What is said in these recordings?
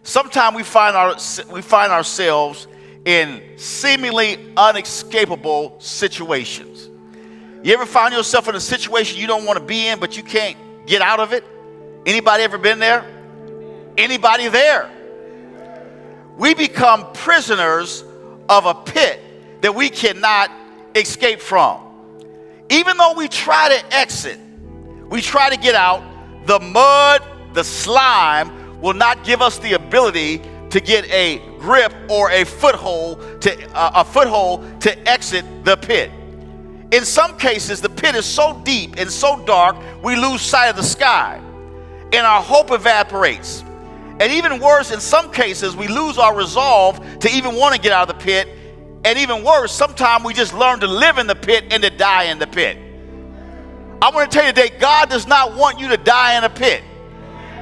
Sometimes we find ourselves in seemingly unescapable situations. You ever find yourself in a situation you don't want to be in, but you can't get out of it? Anybody ever been there? Anybody there? We become prisoners of a pit that we cannot escape from. Even though we try to exit, we try to get out, the mud, the slime will not give us the ability to get a grip or a foothold to exit the pit. In some cases, the pit is so deep and so dark, we lose sight of the sky, and our hope evaporates. And even worse, in some cases, we lose our resolve to even want to get out of the pit. And even worse, sometimes we just learn to live in the pit and to die in the pit. I want to tell you today, God does not want you to die in a pit.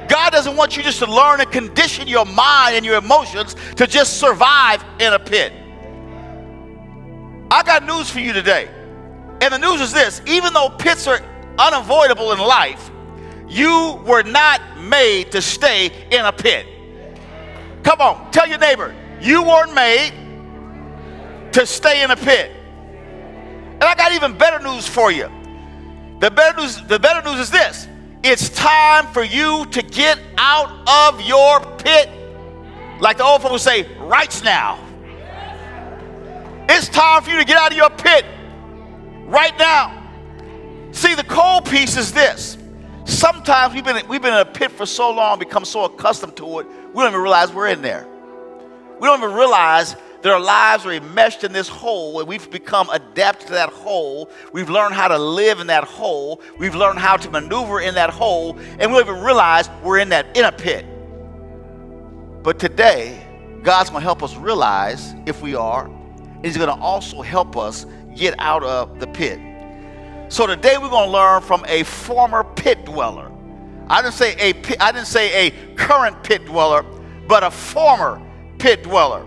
God doesn't want you just to learn and condition your mind and your emotions to just survive in a pit. I got news for you today. And the news is this: even though pits are unavoidable in life, you were not made to stay in a pit. Come on, tell your neighbor, you weren't made to stay in a pit. And I got even better news for you. The better news is this: it's time for you to get out of your pit. Like the old folks say, right now. It's time for you to get out of your pit right now. See, the cold piece is this: sometimes we've been in a pit for so long, become so accustomed to it, we don't even realize we're in there. We don't even realize that our lives are enmeshed in this hole, and we've become adapted to that hole. We've learned how to live in that hole. We've learned how to maneuver in that hole, and we don't even realize we're in a pit. But today, God's going to help us realize if we are, and He's going to also help us get out of the pit. So today we're going to learn from a former pit dweller. I didn't say a current pit dweller, but a former pit dweller.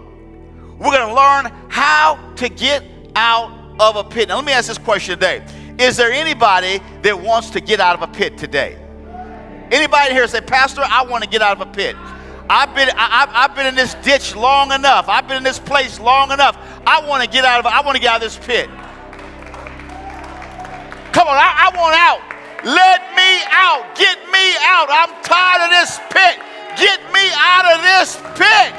We're going to learn how to get out of a pit. Now let me ask this question today: is there anybody that wants to get out of a pit today? Anybody here say, Pastor, I want to get out of a pit. I've been in this ditch long enough. I've been in this place long enough. I want to get out of this pit. Come on, I want out. Let me out. Get me out. I'm tired of this pit. Get me out of this pit.